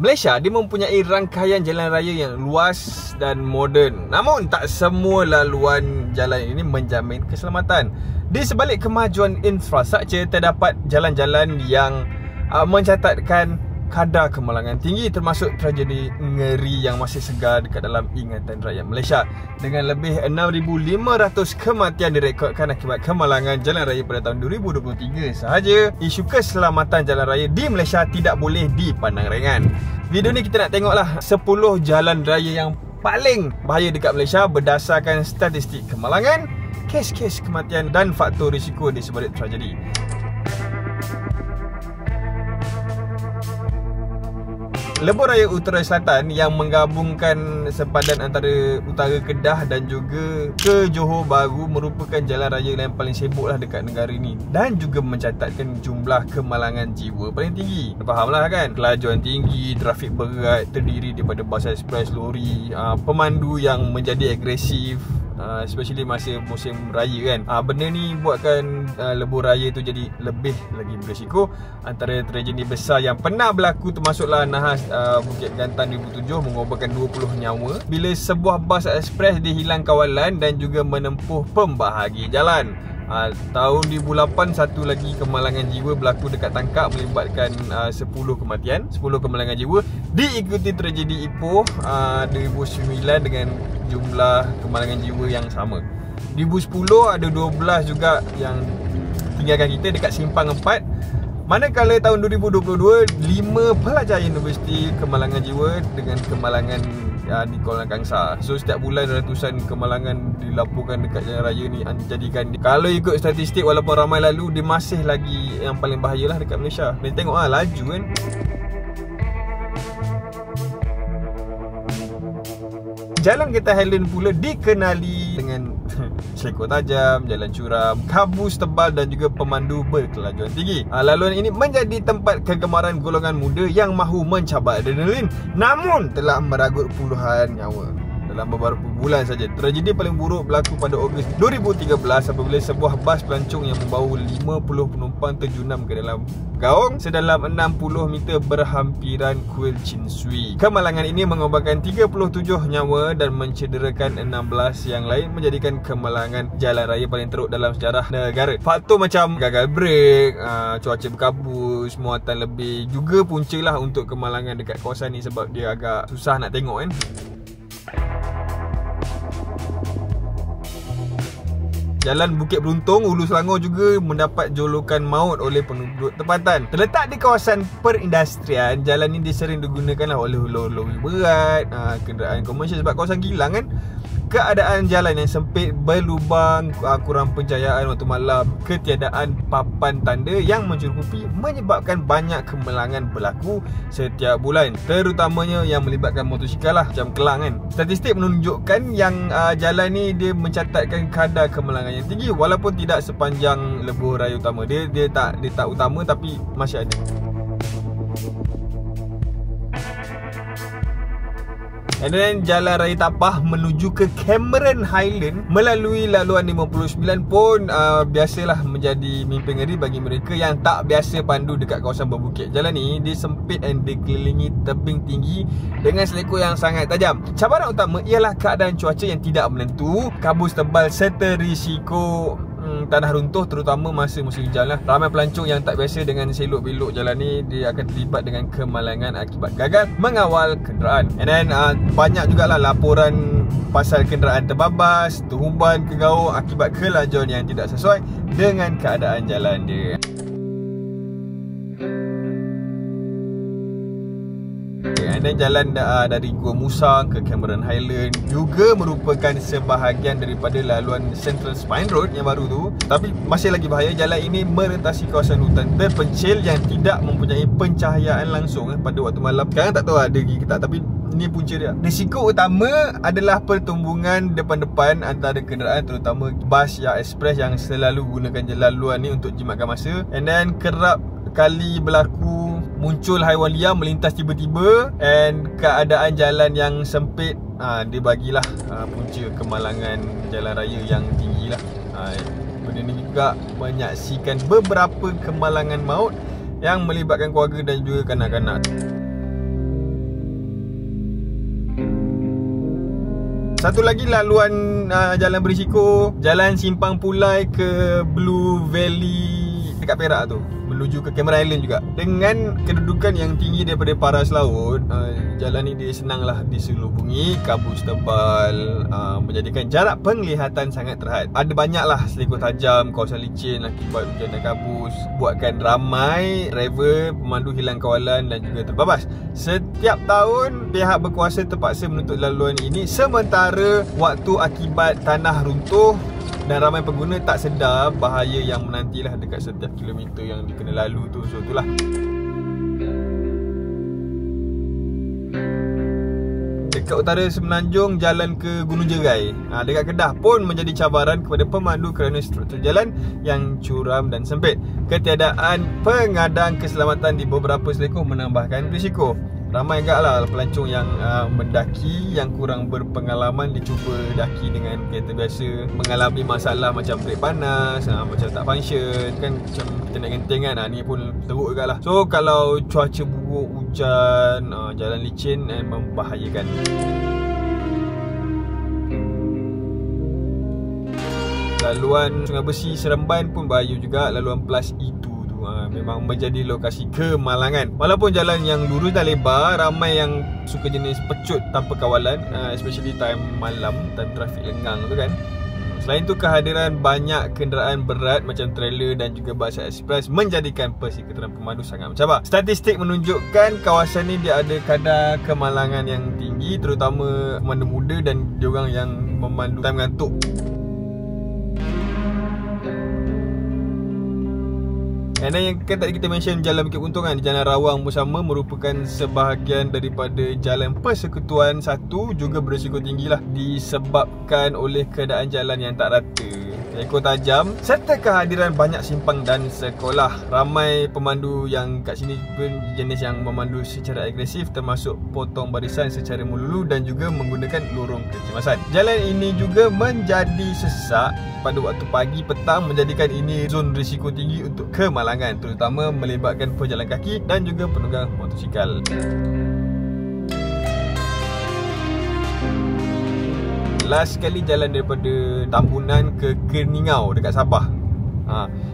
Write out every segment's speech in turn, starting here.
Malaysia dia mempunyai rangkaian jalan raya yang luas dan moden. Namun tak semua laluan jalan ini menjamin keselamatan. Di sebalik kemajuan infrastruktur, terdapat jalan-jalan yang mencatatkan kadar kemalangan tinggi, termasuk tragedi ngeri yang masih segar dekat dalam ingatan rakyat Malaysia. Dengan lebih 6,500 kematian direkodkan akibat kemalangan jalan raya pada tahun 2023 sahaja, isu keselamatan jalan raya di Malaysia tidak boleh dipandang ringan. Video ni kita nak tengoklah 10 jalan raya yang paling bahaya dekat Malaysia berdasarkan statistik kemalangan, kes-kes kematian dan faktor risiko di sebalik tragedi. Lebuh Raya Utara Selatan yang menggabungkan sempadan antara utara Kedah dan juga ke Johor Bahru merupakan jalan raya yang paling sibuklah dekat negara ini dan juga mencatatkan jumlah kemalangan jiwa paling tinggi. Fahamlah kan, kelajuan tinggi, trafik berat terdiri daripada bas ekspres, lori, pemandu yang menjadi agresif, especially masa musim raya kan. Benda ni buatkan lebuh raya tu jadi lebih lagi berisiko. Antara tragedi besar yang pernah berlaku termasuklah nahas Bukit Gantan 2007 mengorbankan 20 nyawa bila sebuah bas ekspres dihilang kawalan dan juga menempuh pembahagi jalan. Tahun 2008 satu lagi kemalangan jiwa berlaku dekat Tangkak melibatkan 10 kematian, 10 kemalangan jiwa, diikuti tragedi Ipoh 2009 dengan jumlah kemalangan jiwa yang sama. 2010 ada 12 juga yang tinggalkan kita dekat Simpang 4. Manakala tahun 2022 5 pelajar universiti kemalangan jiwa dengan kemalangan di Kuala Kangsar. So setiap bulan ratusan kemalangan dilaporkan dekat jalan raya ni, jadikan kalau ikut statistik walaupun ramai lalu, dia masih lagi yang paling bahayalah dekat Malaysia. Dia tengok laju kan. Jalan Getah Highland pula dikenali dengan selekor tajam, jalan curam, kabus tebal dan juga pemandu berkelajuan tinggi. Laluan ini menjadi tempat kegemaran golongan muda yang mahu mencabar adrenalin, namun telah meragut puluhan nyawa dalam beberapa bulan saja. Tragedi paling buruk berlaku pada Ogos 2013 apabila sebuah bas pelancong yang membawa 50 penumpang terjunam ke dalam gaung sedalam 60 meter berhampiran kuil Chin Swee. Kemalangan ini mengorbankan 37 nyawa dan mencederakan 16 yang lain, menjadikan kemalangan jalan raya paling teruk dalam sejarah negara. Faktor macam gagal brek, cuaca berkabus, muatan lebih juga punca lah untuk kemalangan dekat kawasan ni sebab dia agak susah nak tengok kan. Jalan Bukit Beruntung, Hulu Selangor juga mendapat julukan maut oleh penduduk tempatan. Terletak di kawasan perindustrian, jalan ini sering digunakan oleh lori berat, kenderaan komersial sebab kawasan kilang kan. Keadaan jalan yang sempit, berlubang, kurang pencahayaan waktu malam, ketiadaan papan tanda yang mencukupi menyebabkan banyak kemalangan berlaku setiap bulan, terutamanya yang melibatkan motosikal lah, macam Kelang kan. Statistik menunjukkan yang jalan ni dia mencatatkan kadar kemalangan yang tinggi walaupun tidak sepanjang lebuh raya utama. Dia tak utama tapi masih ada. And then Jalan Raya Tapah menuju ke Cameron Highland melalui laluan 59 pun biasalah menjadi mimpi ngeri bagi mereka yang tak biasa pandu dekat kawasan berbukit. Jalan ni dia sempit dan dikelilingi tebing tinggi dengan selekor yang sangat tajam. Cabaran utama ialah keadaan cuaca yang tidak menentu, kabus tebal serta risiko tanah runtuh terutama masa musim hujan lah. Ramai pelancong yang tak biasa dengan selok belok jalan ni, dia akan terlibat dengan kemalangan akibat gagal mengawal kenderaan. And then banyak jugalah laporan pasal kenderaan terbabas, terhumban ke gaung akibat kelajuan yang tidak sesuai dengan keadaan jalan dia. Dan jalan dari Gua Musang ke Cameron Highland juga merupakan sebahagian daripada laluan Central Spine Road yang baru tu. Tapi masih lagi bahaya, jalan ini merentasi kawasan hutan terpencil yang tidak mempunyai pencahayaan langsung pada waktu malam. Sekarang tak tahu ada lagi ke tak, tapi ini punca dia. Risiko utama adalah pertumbungan depan-depan antara kenderaan, terutama bas yang ekspres yang selalu gunakan laluan ni untuk jimatkan masa. And then kerap kali berlaku muncul haiwan liar melintas tiba-tiba, and keadaan jalan yang sempit dia bagilah punca kemalangan jalan raya yang tinggi lah. Benda ni juga menyaksikan beberapa kemalangan maut yang melibatkan keluarga dan juga kanak-kanak. Satu lagi laluan jalan berisiko, Jalan Simpang Pulai ke Blue Valley dekat Perak tu, menuju ke Cameron Island juga. Dengan kedudukan yang tinggi daripada paras laut, jalan ni dia senanglah diselubungi, kabus tebal, menjadikan jarak penglihatan sangat terhad. Ada banyaklah selikut tajam, kawasan licin akibat hujan dan kabus, buatkan ramai driver, pemandu hilang kawalan dan juga terbabas. Setiap tahun pihak berkuasa terpaksa menutup laluan ini sementara waktu akibat tanah runtuh, dan ramai pengguna tak sedar bahaya yang menantilah dekat setiap kilometer yang dikena lalu tu. So itulah. Dekat utara Semenanjung, jalan ke Gunung Jerai dekat Kedah pun menjadi cabaran kepada pemandu kerana struktur jalan yang curam dan sempit. Ketiadaan pengadang keselamatan di beberapa selekoh menambahkan risiko. Ramai agaklah pelancong yang mendaki yang kurang berpengalaman dicuba daki dengan kereta biasa, mengalami masalah macam brek panas, macam tak function kan, macam kita naik genting kan, ni pun teruk agaklah. So kalau cuaca buruk, hujan, jalan licin dan membahayakan. Laluan Sungai Besi Seremban pun bahaya juga. Laluan Plus itu memang menjadi lokasi kemalangan. Walaupun jalan yang lurus dan lebar, ramai yang suka jenis pecut tanpa kawalan, especially time malam, time trafik lengang tu kan. Selain tu, kehadiran banyak kenderaan berat macam trailer dan juga bas ekspres menjadikan persikatan pemandu sangat mencabar. Statistik menunjukkan kawasan ni dia ada kadar kemalangan yang tinggi, terutama pemandu muda dan diorang yang memandu time ngantuk. Dan yang kan tadi kita mention Jalan Bukit Untung di Jalan Rawang bersama merupakan sebahagian daripada jalan persekutuan satu, juga berisiko tinggi lah disebabkan oleh keadaan jalan yang tak rata, ekor tajam serta kehadiran banyak simpang dan sekolah. Ramai pemandu yang kat sini pun jenis yang memandu secara agresif, termasuk potong barisan secara melulu dan juga menggunakan lorong kecemasan. Jalan ini juga menjadi sesak pada waktu pagi petang, menjadikan ini zon risiko tinggi untuk kemalangan, terutama melibatkan pejalan kaki dan juga penunggang motosikal. Last sekali jalan daripada Tambunan ke Keningau dekat Sabah.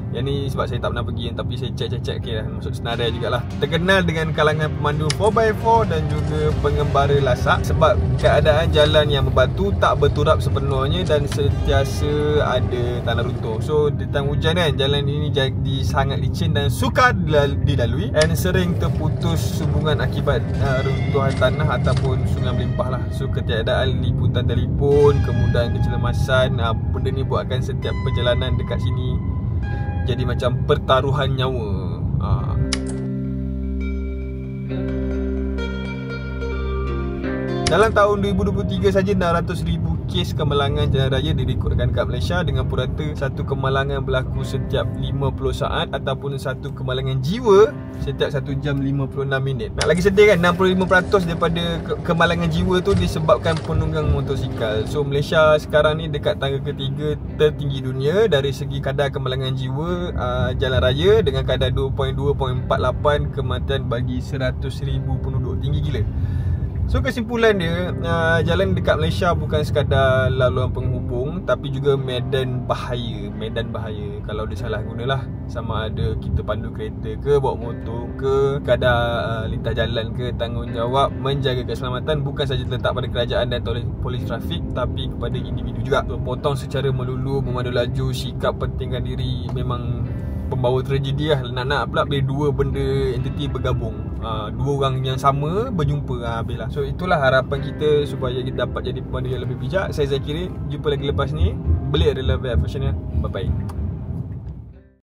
Yang ni sebab saya tak pernah pergi, tapi saya cek okay, masuk senarai jugalah. Terkenal dengan kalangan pemandu 4x4 dan juga pengembara lasak sebab keadaan jalan yang berbatu, tak berturap sepenuhnya dan sentiasa ada tanah runtuh. So di time hujan kan, jalan ini jadi sangat licin dan sukar dilalui dan sering terputus hubungan akibat runtuhan tanah ataupun sungai melimpah lah. So ketiadaan liputan telefon, kemudahan kecemasan, benda ni buatkan setiap perjalanan dekat sini jadi macam pertaruhan nyawa. Dalam tahun 2023 saja 600,000 kes kemalangan jalan raya direkodkan kat Malaysia, dengan purata satu kemalangan berlaku setiap 50 saat ataupun satu kemalangan jiwa setiap 1 jam 56 minit. Nak lagi sedih kan, 65% daripada kemalangan jiwa tu disebabkan penunggang motosikal. So Malaysia sekarang ni dekat tangga ketiga tertinggi dunia dari segi kadar kemalangan jiwa jalan raya, dengan kadar 2.48 kematian bagi 100,000 penduduk. Tinggi gila. So kesimpulan dia, jalan dekat Malaysia bukan sekadar laluan penghubung tapi juga medan bahaya. Medan bahaya kalau dia salah gunalah, sama ada kita pandu kereta ke, bawa motor ke, kadar lintas jalan ke. Tanggungjawab menjaga keselamatan bukan saja terletak pada kerajaan dan polis trafik, tapi kepada individu juga. So, potong secara melulu, memandu laju, sikap pentingkan diri memang pembawa tragedi lah. Nak pula bila dua benda entiti bergabung, dua orang yang sama berjumpa, habis lah. So itulah harapan kita supaya kita dapat jadi pemandu yang lebih bijak. Saya Zakiri, jumpa lagi lepas ni. Belik adalah Fashion. Bye bye.